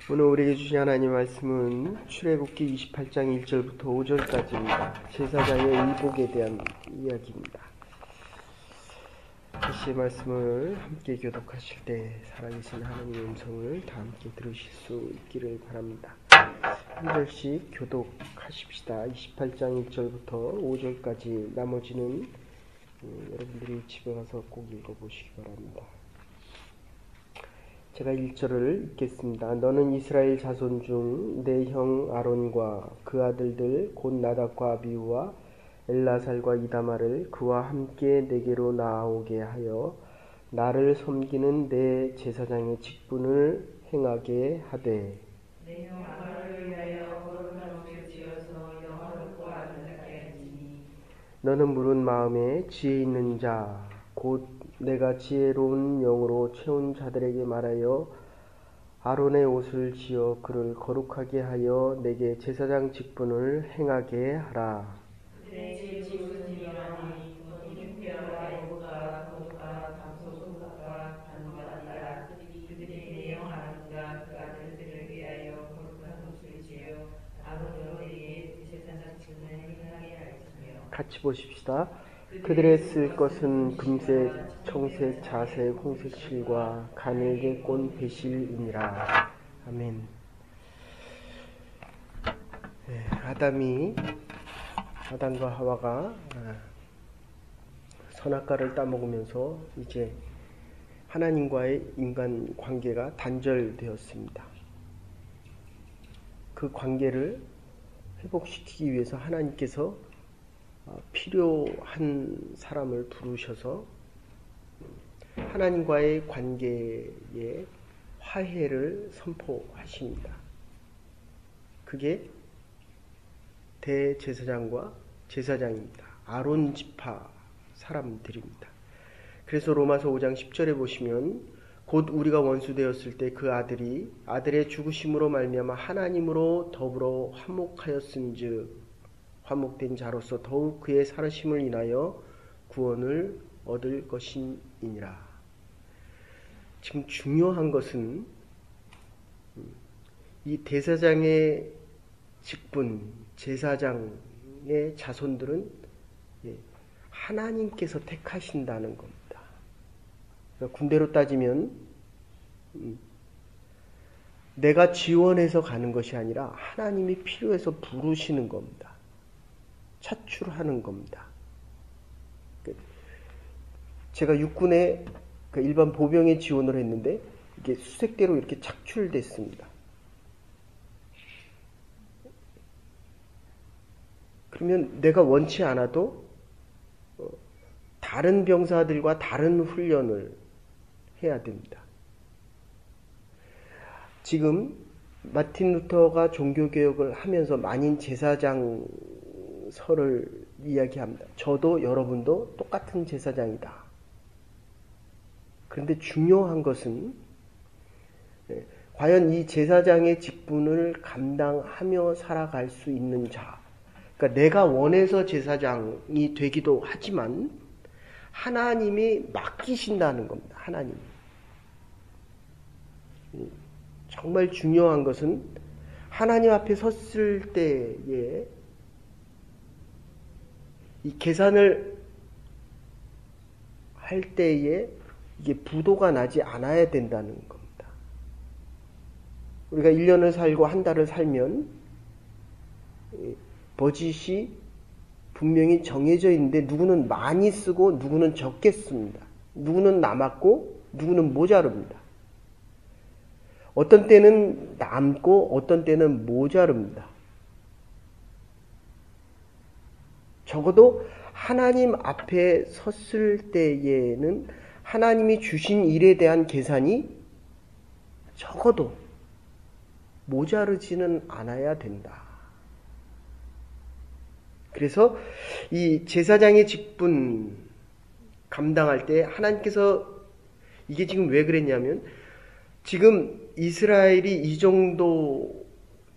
오늘 우리에게 주신 하나님 말씀은 출애굽기 28장 1절부터 5절까지입니다. 제사장의 의복에 대한 이야기입니다. 다시 말씀을 함께 교독하실 때 살아계신 하나님의 음성을 다 함께 들으실 수 있기를 바랍니다. 한 절씩 교독하십시다. 28장 1절부터 5절까지 나머지는 여러분들이 집에 가서 꼭 읽어보시기 바랍니다. 제가 1절을 읽겠습니다. 너는 이스라엘 자손 중 내 형 아론과 그 아들들 곧 나답과 아비후와 엘라살과 이다마를 그와 함께 내게로 나아오게 하여 나를 섬기는 내 제사장의 직분을 행하게 하되 내 형 아론을 위하여 거룩한 옷을 지어서 영화롭고 아름답게 하지니 너는 물은 마음에 지혜 있는 자 곧 내가 지혜로운 영으로 채운 자들에게 말하여 아론의 옷을 지어 그를 거룩하게 하여 내게 제사장 직분을 행하게 하라. 그들의 직분은 이러하니 이름표와 애고가 거룩과 감소소가 단과니라. 그들이 내 형 아론과 그 아들들을 위하여 거룩한 옷을 지어 아론으로 내게 제사장 직분을 행하게 할지며. 같이 보십시다. 그들의 쓸 것은 금색, 청색, 자색, 홍색 실과 가늘게 꼰 배실이니라. 아멘. 아담과 하와가 선악과를 따먹으면서 이제 하나님과의 인간 관계가 단절되었습니다. 그 관계를 회복시키기 위해서 하나님께서 필요한 사람을 부르셔서 하나님과의 관계에 화해를 선포하십니다. 그게 대제사장과 제사장입니다. 아론 지파 사람들입니다. 그래서 로마서 5장 10절에 보시면 곧 우리가 원수되었을 때 그 아들의 죽으심으로 말미암아 하나님으로 더불어 화목하였은즉 화목된 자로서 더욱 그의 살으심을 인하여 구원을 얻을 것이니라. 지금 중요한 것은 이 대사장의 직분, 제사장의 자손들은 하나님께서 택하신다는 겁니다. 그러니까 군대로 따지면 내가 지원해서 가는 것이 아니라 하나님이 필요해서 부르시는 겁니다. 차출하는 겁니다. 제가 육군에 일반 보병에 지원을 했는데 이게 수색대로 이렇게 착출됐습니다. 그러면 내가 원치 않아도 다른 병사들과 다른 훈련을 해야 됩니다. 지금 마틴 루터가 종교개혁을 하면서 만인 제사장 설을 이야기합니다. 저도 여러분도 똑같은 제사장이다. 그런데 중요한 것은 과연 이 제사장의 직분을 감당하며 살아갈 수 있는 자. 그러니까 내가 원해서 제사장이 되기도 하지만 하나님이 맡기신다는 겁니다. 하나님이. 정말 중요한 것은 하나님 앞에 섰을 때에 이 계산을 할 때에 이게 부도가 나지 않아야 된다는 겁니다. 우리가 1년을 살고 한 달을 살면 버짓이 분명히 정해져 있는데 누구는 많이 쓰고 누구는 적게 씁니다. 누구는 남았고 누구는 모자릅니다. 어떤 때는 남고 어떤 때는 모자릅니다. 적어도 하나님 앞에 섰을 때에는 하나님이 주신 일에 대한 계산이 적어도 모자르지는 않아야 된다. 그래서 이 제사장의 직분 감당할 때 하나님께서 이게 지금 왜 그랬냐면 지금 이스라엘이 이 정도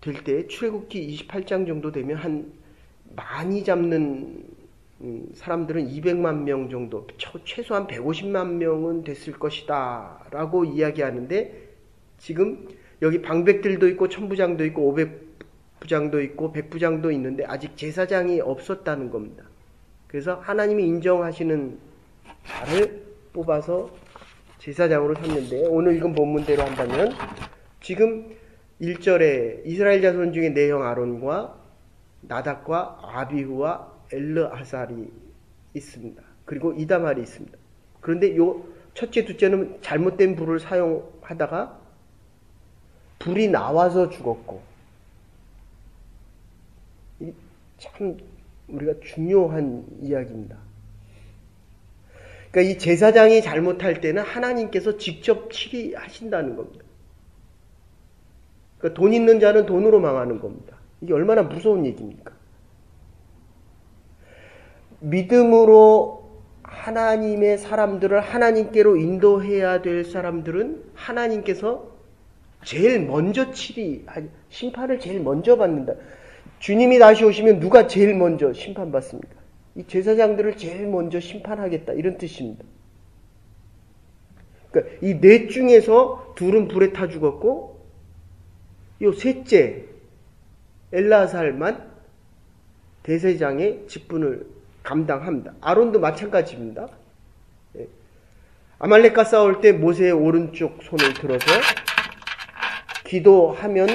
될 때 출애굽기 28장 정도 되면 한 많이 잡는 사람들은 200만 명 정도, 최소한 150만 명은 됐을 것이다 라고 이야기하는데 지금 여기 방백들도 있고 천부장도 있고 오백부장도 있고 백부장도 있는데 아직 제사장이 없었다는 겁니다. 그래서 하나님이 인정하시는 자를 뽑아서 제사장으로 삼는데 오늘 읽은 본문대로 한다면 지금 1절에 이스라엘 자손 중에 네 형 아론과 나답과 아비후와 엘르아살이 있습니다. 그리고 이다말이 있습니다. 그런데 요 첫째, 둘째는 잘못된 불을 사용하다가 불이 나와서 죽었고, 참 우리가 중요한 이야기입니다. 그러니까 이 제사장이 잘못할 때는 하나님께서 직접 치리하신다는 겁니다. 그러니까 돈 있는 자는 돈으로 망하는 겁니다. 이게 얼마나 무서운 얘기입니까? 믿음으로 하나님의 사람들을 하나님께로 인도해야 될 사람들은 하나님께서 제일 먼저 심판을 제일 먼저 받는다. 주님이 다시 오시면 누가 제일 먼저 심판받습니까? 이 제사장들을 제일 먼저 심판하겠다 이런 뜻입니다. 그러니까 이 넷 중에서 둘은 불에 타 죽었고 이 셋째 엘라살만 대제사장의 직분을 감당합니다. 아론도 마찬가지입니다. 아말렉과 싸울 때 모세의 오른쪽 손을 들어서 기도하면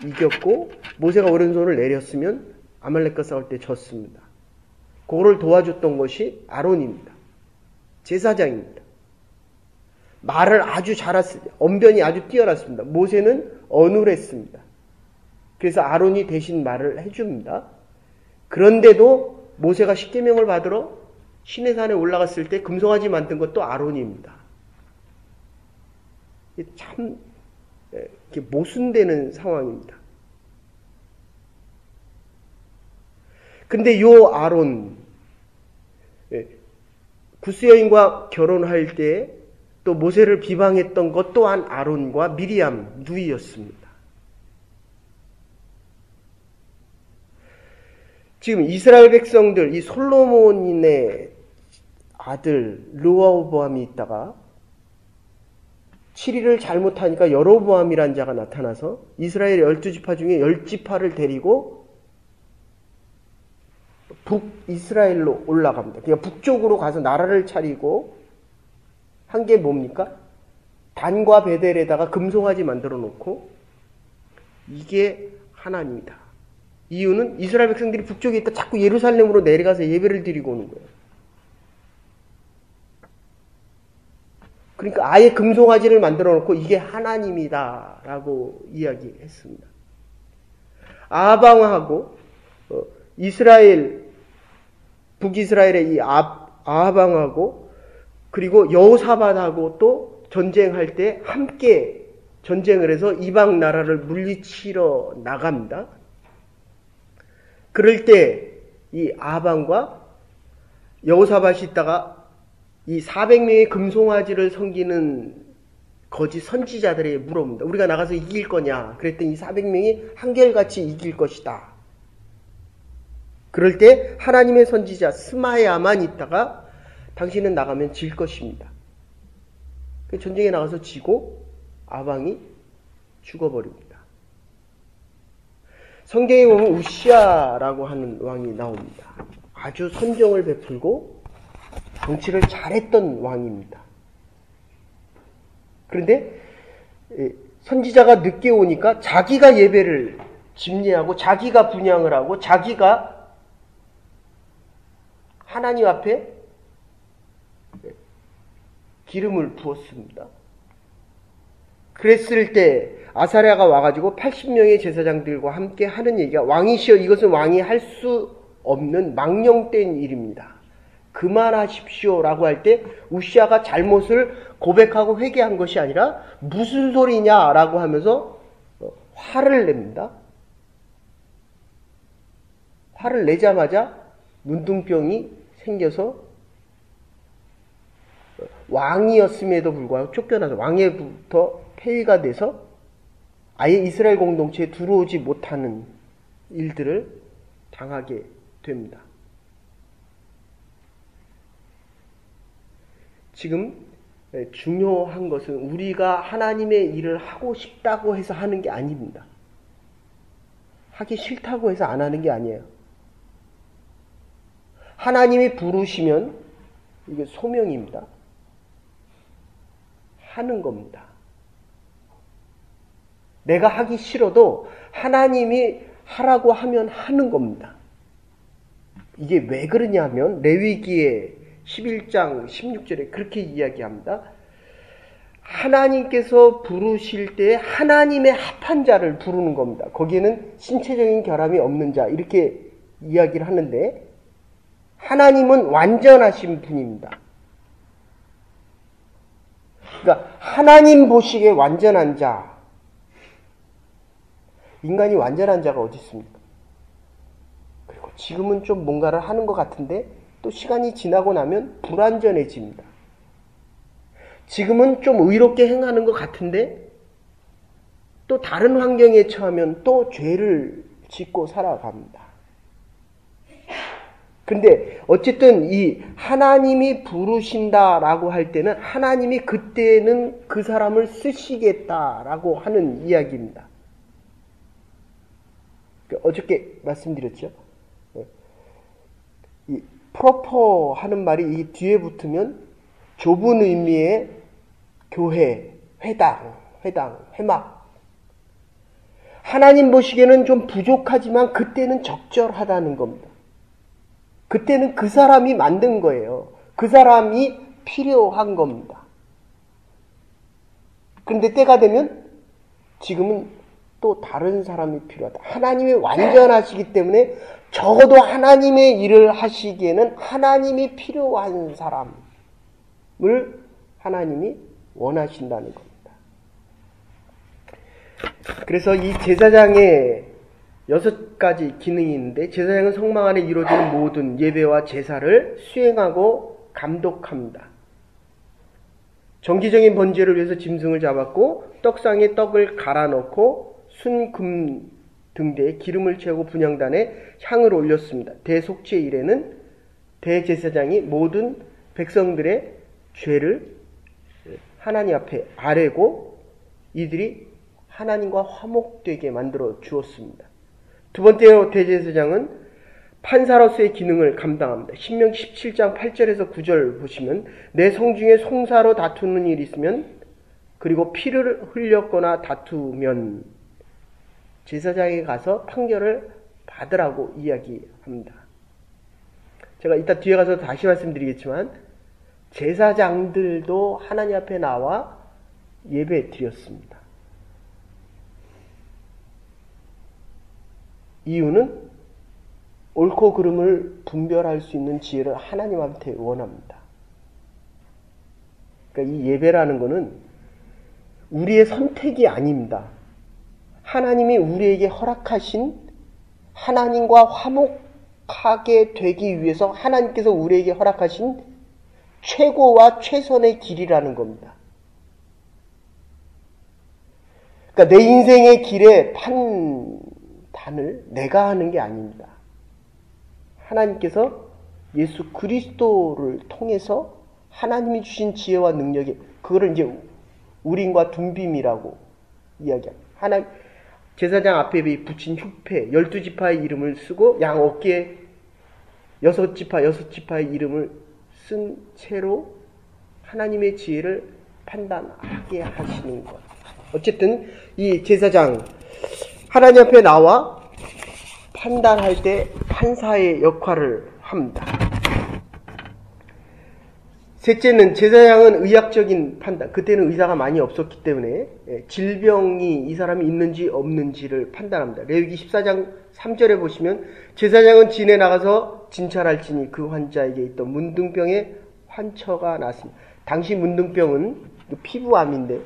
이겼고 모세가 오른손을 내렸으면 아말렉과 싸울 때 졌습니다. 그거를 도와줬던 것이 아론입니다. 제사장입니다. 말을 아주 잘했습니다. 언변이 아주 뛰어났습니다. 모세는 어눌했습니다. 그래서 아론이 대신 말을 해줍니다. 그런데도 모세가 십계명을 받으러 시내산에 올라갔을 때 금송아지 만든 것도 아론입니다. 참 모순되는 상황입니다. 근데 요 아론 구스 여인과 결혼할 때 또 모세를 비방했던 것 또한 아론과 미리암 누이였습니다. 지금 이스라엘 백성들 이 솔로몬의 아들 르호보암이 있다가 7일을 잘못하니까 여로보암이라는 자가 나타나서 이스라엘 12지파 중에 10지파를 데리고 북이스라엘로 올라갑니다. 그러니까 북쪽으로 가서 나라를 차리고 한 게 뭡니까? 단과 베델에다가 금송아지 만들어 놓고 이게 하나님이다. 이유는 이스라엘 백성들이 북쪽에 있다 자꾸 예루살렘으로 내려가서 예배를 드리고 오는 거예요. 그러니까 아예 금송아지를 만들어 놓고 이게 하나님이다 라고 이야기했습니다. 아방하고 이스라엘 북이스라엘의 이 아방하고 그리고 여호사밧하고 또 전쟁할 때 함께 전쟁을 해서 이방 나라를 물리치러 나갑니다. 그럴 때 이 아방과 여호사밧이 있다가 이 400명의 금송아지를 섬기는 거짓 선지자들에게 물어봅니다. 우리가 나가서 이길 거냐? 그랬더니 이 400명이 한결같이 이길 것이다. 그럴 때 하나님의 선지자 스마야만 있다가 당신은 나가면 질 것입니다. 전쟁에 나가서 지고 아방이 죽어버립니다. 성경에 보면 우시아라고 하는 왕이 나옵니다. 아주 선정을 베풀고 정치를 잘했던 왕입니다. 그런데 선지자가 늦게 오니까 자기가 예배를 집례하고 자기가 분향을 하고 자기가 하나님 앞에 기름을 부었습니다. 그랬을 때 아사랴가 와가지고 80명의 제사장들과 함께 하는 얘기가 왕이시여 이것은 왕이 할 수 없는 망령된 일입니다. 그만하십시오라고 할 때 우시아가 잘못을 고백하고 회개한 것이 아니라 무슨 소리냐라고 하면서 화를 냅니다. 화를 내자마자 문둥병이 생겨서 왕이었음에도 불구하고 쫓겨나서 왕에부터 폐위가 돼서 아예 이스라엘 공동체에 들어오지 못하는 일들을 당하게 됩니다. 지금 중요한 것은 우리가 하나님의 일을 하고 싶다고 해서 하는 게 아닙니다. 하기 싫다고 해서 안 하는 게 아니에요. 하나님이 부르시면 이게 소명입니다. 하는 겁니다. 내가 하기 싫어도 하나님이 하라고 하면 하는 겁니다. 이게 왜 그러냐면 레위기의 11장 16절에 그렇게 이야기합니다. 하나님께서 부르실 때 하나님의 합한 자를 부르는 겁니다. 거기에는 신체적인 결함이 없는 자 이렇게 이야기를 하는데 하나님은 완전하신 분입니다. 그러니까 하나님 보시기에 완전한 자, 인간이 완전한 자가 어디 있습니까? 그리고 지금은 좀 뭔가를 하는 것 같은데 또 시간이 지나고 나면 불완전해집니다. 지금은 좀 의롭게 행하는 것 같은데 또 다른 환경에 처하면 또 죄를 짓고 살아갑니다. 근데 어쨌든 이 하나님이 부르신다라고 할 때는 하나님이 그때는 그 사람을 쓰시겠다라고 하는 이야기입니다. 어저께 말씀드렸죠. 이 프로포 하는 말이 이 뒤에 붙으면 좁은 의미의 교회, 회당, 회막. 하나님 보시기에는 좀 부족하지만 그때는 적절하다는 겁니다. 그때는 그 사람이 만든 거예요. 그 사람이 필요한 겁니다. 그런데 때가 되면 지금은 또 다른 사람이 필요하다. 하나님이 완전하시기 때문에 적어도 하나님의 일을 하시기에는 하나님이 필요한 사람을 하나님이 원하신다는 겁니다. 그래서 이 제사장의 6가지 기능이 있는데 제사장은 성막 안에 이루어지는 모든 예배와 제사를 수행하고 감독합니다. 정기적인 번제를 위해서 짐승을 잡았고 떡상에 떡을 갈아 넣고 순금 등대에 기름을 채우고 분향단에 향을 올렸습니다. 대속죄 일에는 대제사장이 모든 백성들의 죄를 하나님 앞에 아뢰고 이들이 하나님과 화목되게 만들어 주었습니다. 두 번째로 대제사장은 판사로서의 기능을 감당합니다. 신명기 17장 8절에서 9절 보시면 내 성중에 송사로 다투는 일이 있으면 그리고 피를 흘렸거나 다투면 제사장에 가서 판결을 받으라고 이야기합니다. 제가 이따 뒤에 가서 다시 말씀드리겠지만 제사장들도 하나님 앞에 나와 예배 드렸습니다. 이유는 옳고 그름을 분별할 수 있는 지혜를 하나님한테 원합니다. 그러니까 이 예배라는 것은 우리의 선택이 아닙니다. 하나님이 우리에게 허락하신 하나님과 화목하게 되기 위해서 하나님께서 우리에게 허락하신 최고와 최선의 길이라는 겁니다. 그러니까 내 인생의 길에 판단을 내가 하는 게 아닙니다. 하나님께서 예수 그리스도를 통해서 하나님이 주신 지혜와 능력이 그거를 이제 우림과 둠빔이라고 이야기합니다. 제사장 앞에 붙인 흉패 12지파의 이름을 쓰고 양 어깨에 6지파의 이름을 쓴 채로 하나님의 지혜를 판단하게 하시는 것. 어쨌든 이 제사장 하나님 앞에 나와 판단할 때 판사의 역할을 합니다. 셋째는 제사장은 의학적인 판단. 그때는 의사가 많이 없었기 때문에 질병이 이 사람이 있는지 없는지를 판단합니다. 레위기 14장 3절에 보시면 제사장은 진에 나가서 진찰할지니 그 환자에게 있던 문둥병에 환처가 났습니다. 당시 문둥병은 피부암인데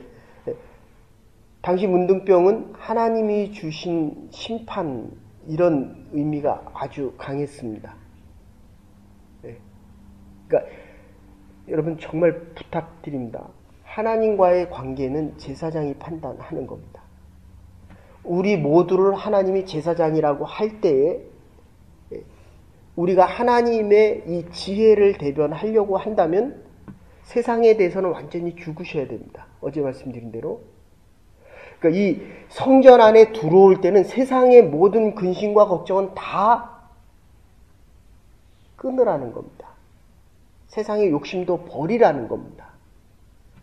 당시 문둥병은 하나님이 주신 심판 이런 의미가 아주 강했습니다. 그러니까 여러분 정말 부탁드립니다. 하나님과의 관계는 제사장이 판단하는 겁니다. 우리 모두를 하나님이 제사장이라고 할 때에 우리가 하나님의 이 지혜를 대변하려고 한다면 세상에 대해서는 완전히 죽으셔야 됩니다. 어제 말씀드린 대로. 그러니까 이 성전 안에 들어올 때는 세상의 모든 근심과 걱정은 다 끊으라는 겁니다. 세상의 욕심도 버리라는 겁니다.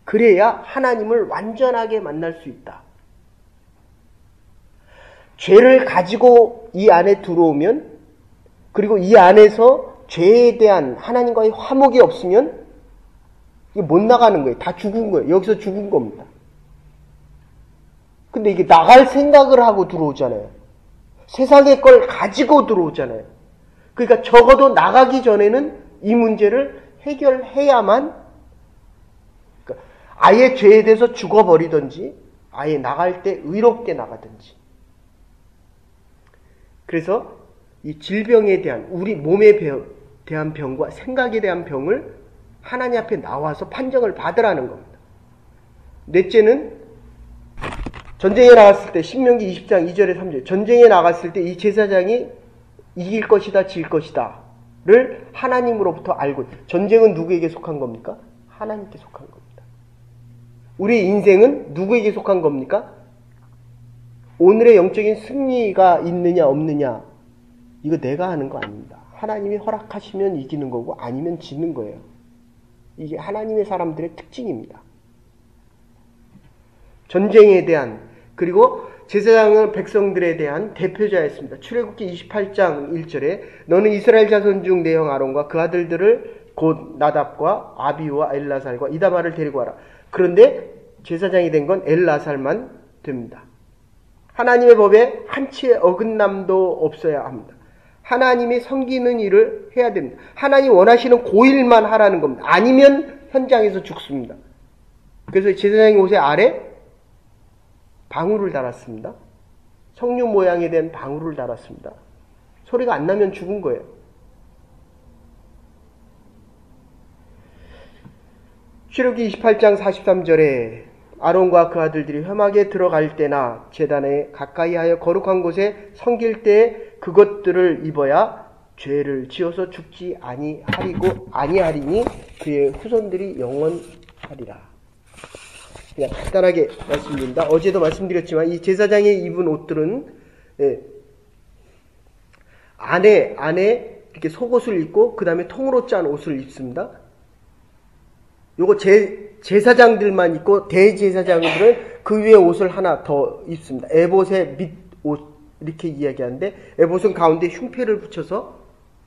그래야 하나님을 완전하게 만날 수 있다. 죄를 가지고 이 안에 들어오면, 그리고 이 안에서 죄에 대한 하나님과의 화목이 없으면 이게 못 나가는 거예요. 다 죽은 거예요. 여기서 죽은 겁니다. 근데 이게 나갈 생각을 하고 들어오잖아요. 세상의 걸 가지고 들어오잖아요. 그러니까 적어도 나가기 전에는 이 문제를 해결해야만, 그러니까 아예 죄에 대해서 죽어버리든지 아예 나갈 때 의롭게 나가든지. 그래서 이 질병에 대한, 우리 몸에 대한 병과 생각에 대한 병을 하나님 앞에 나와서 판정을 받으라는 겁니다. 넷째는 전쟁에 나갔을 때, 신명기 20장 2절에 3절, 전쟁에 나갔을 때 이 제사장이 이길 것이다 질 것이다 를 하나님으로부터 알고, 전쟁은 누구에게 속한 겁니까? 하나님께 속한 겁니다. 우리의 인생은 누구에게 속한 겁니까? 오늘의 영적인 승리가 있느냐 없느냐, 이거 내가 하는 거 아닙니다. 하나님이 허락하시면 이기는 거고 아니면 지는 거예요. 이게 하나님의 사람들의 특징입니다. 전쟁에 대한, 그리고 제사장은 백성들에 대한 대표자였습니다. 출애굽기 28장 1절에 너는 이스라엘 자손 중 내 형 아론과 그 아들들을 곧 나답과 아비우와 엘라살과 이다말을 데리고 와라. 그런데 제사장이 된 건 엘라살만 됩니다. 하나님의 법에 한치의 어긋남도 없어야 합니다. 하나님이 섬기는 일을 해야 됩니다. 하나님 원하시는 고일만 하라는 겁니다. 아니면 현장에서 죽습니다. 그래서 제사장의 옷의 아래 방울을 달았습니다. 석류 모양에 된 방울을 달았습니다. 소리가 안 나면 죽은 거예요. 출애굽기 28장 43절에 아론과 그 아들들이 회막에 들어갈 때나 제단에 가까이 하여 거룩한 곳에 섬길 때 그것들을 입어야 죄를 지어서 죽지 아니하리니 그의 후손들이 영원하리라. 그냥 간단하게 말씀드립니다. 어제도 말씀드렸지만 이 제사장이 입은 옷들은 안에 이렇게 속옷을 입고 그 다음에 통으로 짠 옷을 입습니다. 요거 제사장들만 입고 대제사장들은 그 위에 옷을 하나 더 입습니다. 에봇의 밑옷 이렇게 이야기하는데, 에봇은 가운데 흉패를 붙여서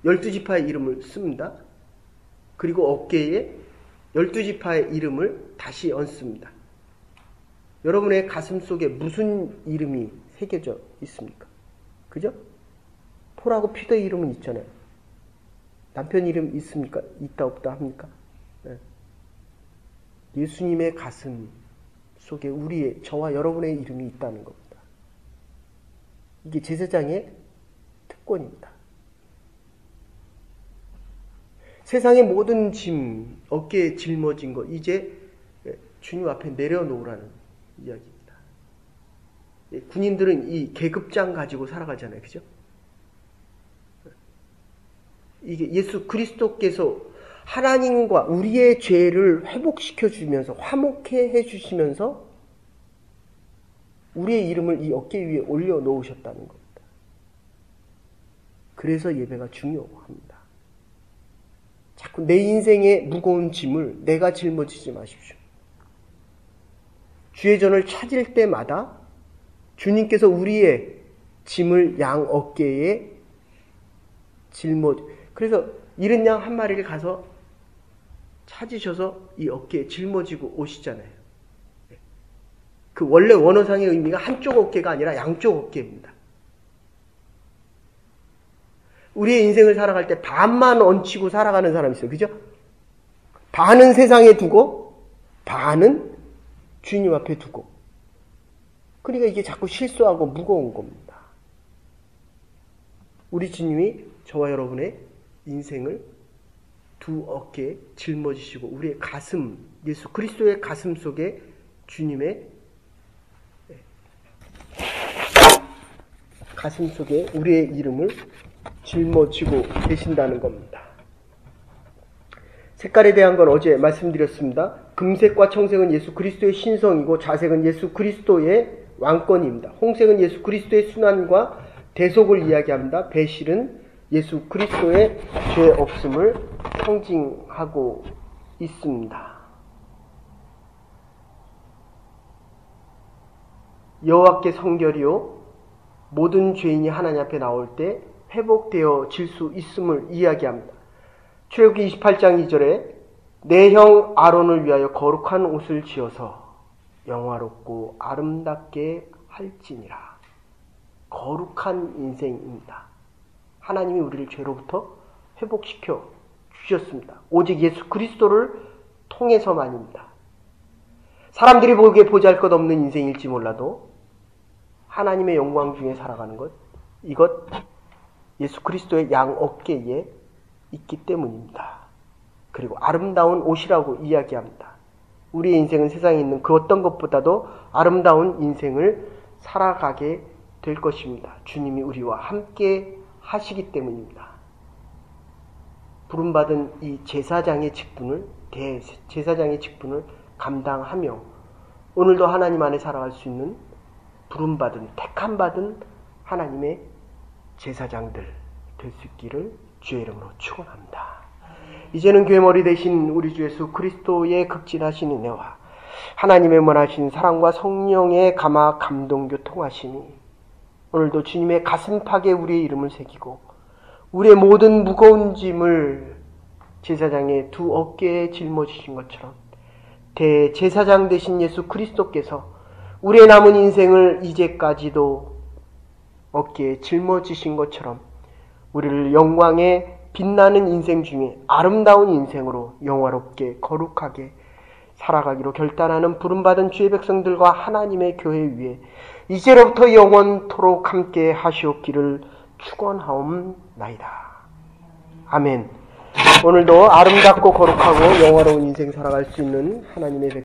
12지파의 이름을 씁니다. 그리고 어깨에 12지파의 이름을 다시 얹습니다. 여러분의 가슴 속에 무슨 이름이 새겨져 있습니까? 그죠? 폴하고 피더의 이름은 있잖아요. 남편 이름 있습니까? 있다 없다 합니까? 네. 예수님의 가슴 속에 우리의, 저와 여러분의 이름이 있다는 겁니다. 이게 제사장의 특권입니다. 세상의 모든 짐, 어깨에 짊어진 것, 이제 주님 앞에 내려놓으라는 이야기입니다. 군인들은 이 계급장 가지고 살아가잖아요. 그죠? 이게 예수 그리스도께서 하나님과 우리의 죄를 회복시켜 주면서, 화목해 해 주시면서 우리의 이름을 이 어깨 위에 올려놓으셨다는 겁니다. 그래서 예배가 중요합니다. 자꾸 내 인생의 무거운 짐을 내가 짊어지지 마십시오. 주의 전을 찾을 때마다 주님께서 우리의 짐을 양 어깨에 그래서 이른 양 한 마리를 가서 찾으셔서 이 어깨에 짊어지고 오시잖아요. 그 원래 원어상의 의미가 한쪽 어깨가 아니라 양쪽 어깨입니다. 우리의 인생을 살아갈 때 반만 얹히고 살아가는 사람이 있어요. 그죠? 반은 세상에 두고 반은 주님 앞에 두고. 그러니까 이게 자꾸 실수하고 무거운 겁니다. 우리 주님이 저와 여러분의 인생을 두 어깨에 짊어지시고 우리의 가슴, 예수 그리스도의 가슴 속에 주님의 가슴 속에 우리의 이름을 짊어지고 계신다는 겁니다. 색깔에 대한 건 어제 말씀드렸습니다. 금색과 청색은 예수 그리스도의 신성이고 자색은 예수 그리스도의 왕권입니다. 홍색은 예수 그리스도의 순환과 대속을 이야기합니다. 배실은 예수 그리스도의 죄 없음을 상징하고 있습니다. 여호와께 성결이요 모든 죄인이 하나님 앞에 나올 때 회복되어질 수 있음을 이야기합니다. 출애굽기 28장 2절에 내 형 아론을 위하여 거룩한 옷을 지어서 영화롭고 아름답게 할지니라. 거룩한 인생입니다. 하나님이 우리를 죄로부터 회복시켜 주셨습니다. 오직 예수 그리스도를 통해서만입니다. 사람들이 보기에 보잘것없는 인생일지 몰라도 하나님의 영광 중에 살아가는 것, 이것 예수 그리스도의 양 어깨에 있기 때문입니다. 그리고 아름다운 옷이라고 이야기합니다. 우리의 인생은 세상에 있는 그 어떤 것보다도 아름다운 인생을 살아가게 될 것입니다. 주님이 우리와 함께 하시기 때문입니다. 부름받은 이 제사장의 직분을, 대제사장의 직분을 감당하며 오늘도 하나님 안에 살아갈 수 있는 부름받은, 택함받은 하나님의 제사장들 될 수 있기를 주의 이름으로 축원합니다. 이제는 교회 머리 되신 우리 주 예수 그리스도의 극진하신 은혜와 하나님의 원하신 사랑과 성령의 감화 감동 교통하심이 오늘도 주님의 가슴팍에 우리의 이름을 새기고 우리의 모든 무거운 짐을 제사장의 두 어깨에 짊어지신 것처럼 대제사장 되신 예수 그리스도께서 우리의 남은 인생을 이제까지도 어깨에 짊어지신 것처럼 우리를 영광의 빛나는 인생 중에 아름다운 인생으로 영화롭게 거룩하게 살아가기로 결단하는 부름받은 주의 백성들과 하나님의 교회 위에 이제로부터 영원토록 함께 하시옵기를 축원하옵나이다. 아멘. 오늘도 아름답고 거룩하고 영화로운 인생 살아갈 수 있는 하나님의 백성